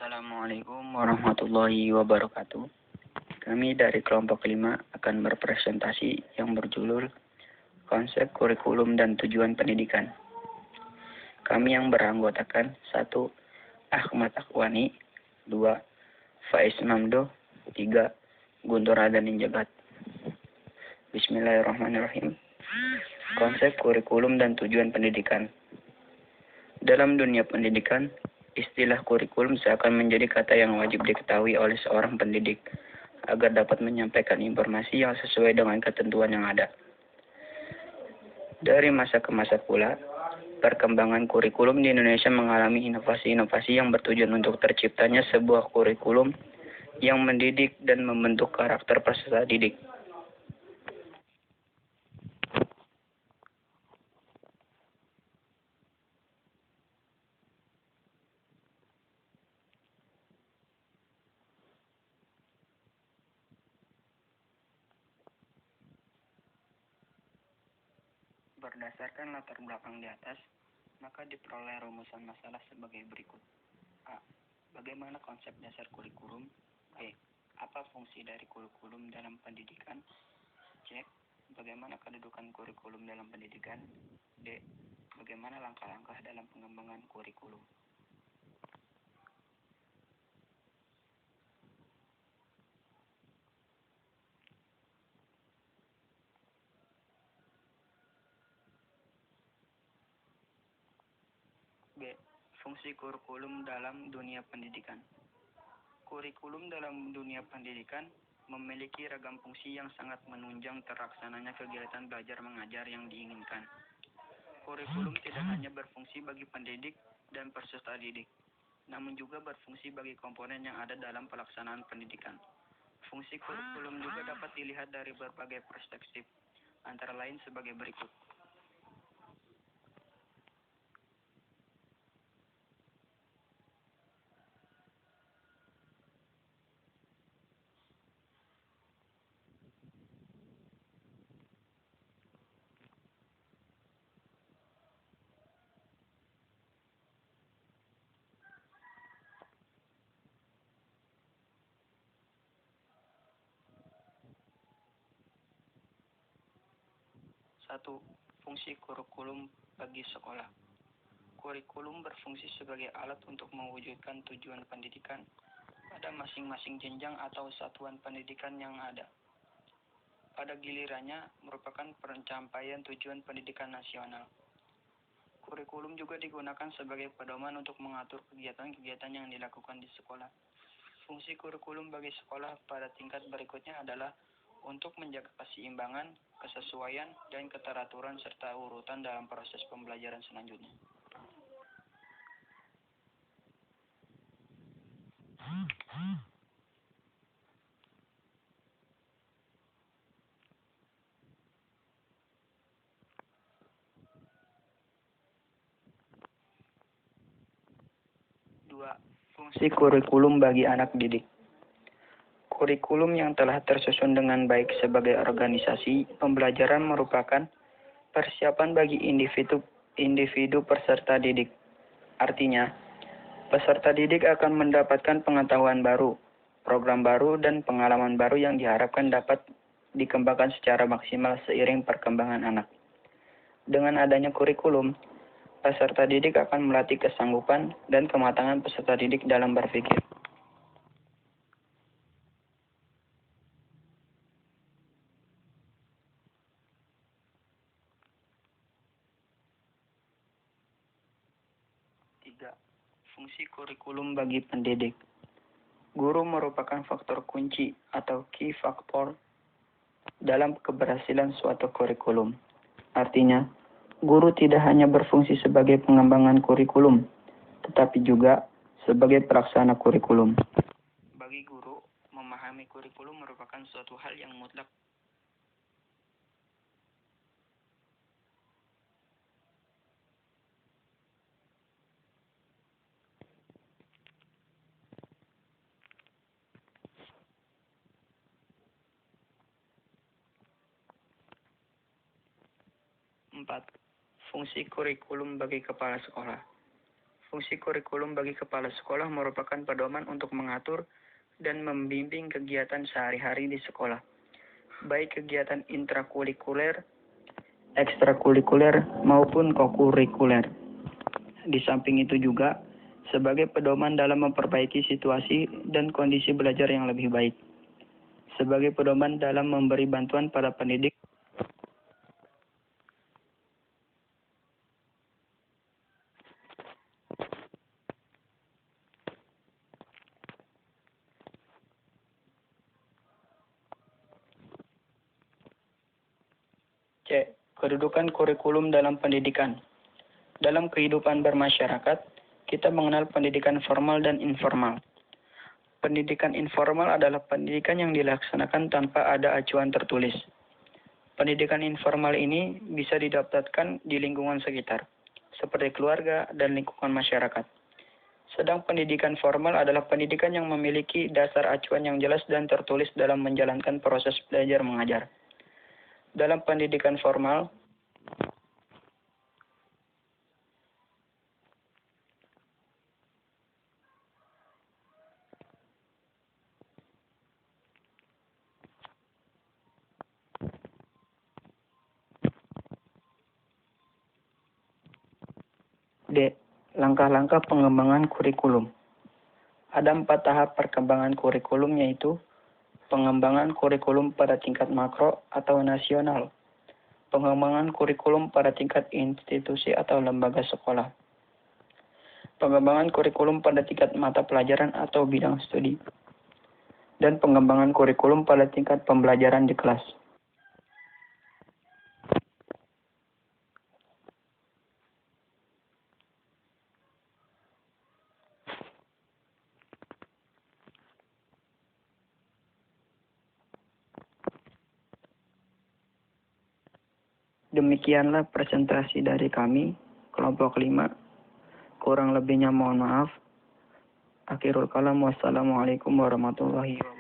Assalamualaikum warahmatullahi wabarakatuh. Kami dari kelompok 5 akan berpresentasi yang berjudul Konsep Kurikulum dan Tujuan Pendidikan. Kami yang beranggotakan 1. Ahmad Akwani, 2. Faiz Mamdo, 3. Guntur Adanin Jagat. Bismillahirrahmanirrahim. Konsep kurikulum dan tujuan pendidikan. Dalam dunia pendidikan, istilah kurikulum seakan menjadi kata yang wajib diketahui oleh seorang pendidik agar dapat menyampaikan informasi yang sesuai dengan ketentuan yang ada. Dari masa ke masa pula, perkembangan kurikulum di Indonesia mengalami inovasi-inovasi yang bertujuan untuk terciptanya sebuah kurikulum yang mendidik dan membentuk karakter peserta didik. Berdasarkan latar belakang di atas, maka diperoleh rumusan masalah sebagai berikut. A. Bagaimana konsep dasar kurikulum? B. Apa fungsi dari kurikulum dalam pendidikan? C. Bagaimana kedudukan kurikulum dalam pendidikan? D. Bagaimana langkah-langkah dalam pengembangan kurikulum? B. Fungsi kurikulum dalam dunia pendidikan. Kurikulum dalam dunia pendidikan memiliki ragam fungsi yang sangat menunjang terlaksananya kegiatan belajar mengajar yang diinginkan. Kurikulum tidak hanya berfungsi bagi pendidik dan peserta didik, namun juga berfungsi bagi komponen yang ada dalam pelaksanaan pendidikan. Fungsi kurikulum juga dapat dilihat dari berbagai perspektif, antara lain sebagai berikut. Satu, fungsi kurikulum bagi sekolah. Kurikulum berfungsi sebagai alat untuk mewujudkan tujuan pendidikan pada masing-masing jenjang atau satuan pendidikan yang ada. Pada gilirannya merupakan pencapaian tujuan pendidikan nasional. Kurikulum juga digunakan sebagai pedoman untuk mengatur kegiatan-kegiatan yang dilakukan di sekolah. Fungsi kurikulum bagi sekolah pada tingkat berikutnya adalah untuk menjaga keseimbangan, kesesuaian, dan keteraturan serta urutan dalam proses pembelajaran selanjutnya. Dua, fungsi kurikulum bagi anak didik. Kurikulum yang telah tersusun dengan baik sebagai organisasi pembelajaran merupakan persiapan bagi individu peserta didik. Artinya, peserta didik akan mendapatkan pengetahuan baru, program baru, dan pengalaman baru yang diharapkan dapat dikembangkan secara maksimal seiring perkembangan anak. Dengan adanya kurikulum, peserta didik akan melatih kesanggupan dan kematangan peserta didik dalam berpikir. Tiga, fungsi kurikulum bagi pendidik. Guru merupakan faktor kunci atau key factor dalam keberhasilan suatu kurikulum. Artinya, guru tidak hanya berfungsi sebagai pengembangan kurikulum, tetapi juga sebagai pelaksana kurikulum. Bagi guru, memahami kurikulum merupakan suatu hal yang mutlak. Empat, fungsi kurikulum bagi kepala sekolah. Fungsi kurikulum bagi kepala sekolah merupakan pedoman untuk mengatur dan membimbing kegiatan sehari-hari di sekolah, baik kegiatan intrakurikuler, ekstrakurikuler, maupun kokurikuler. Di samping itu juga, sebagai pedoman dalam memperbaiki situasi dan kondisi belajar yang lebih baik. Sebagai pedoman dalam memberi bantuan pada pendidik C. Kedudukan kurikulum dalam pendidikan. Dalam kehidupan bermasyarakat, kita mengenal pendidikan formal dan informal. Pendidikan informal adalah pendidikan yang dilaksanakan tanpa ada acuan tertulis. Pendidikan informal ini bisa didapatkan di lingkungan sekitar, seperti keluarga dan lingkungan masyarakat. Sedang pendidikan formal adalah pendidikan yang memiliki dasar acuan yang jelas dan tertulis dalam menjalankan proses belajar mengajar. Dalam pendidikan formal, D. Langkah-langkah pengembangan kurikulum. Ada 4 tahap perkembangan kurikulum, yaitu pengembangan kurikulum pada tingkat makro atau nasional, pengembangan kurikulum pada tingkat institusi atau lembaga sekolah, pengembangan kurikulum pada tingkat mata pelajaran atau bidang studi, dan pengembangan kurikulum pada tingkat pembelajaran di kelas. Demikianlah presentasi dari kami, kelompok 5. Kurang lebihnya mohon maaf. Akhirul kalam, wassalamualaikum warahmatullahi wabarakatuh.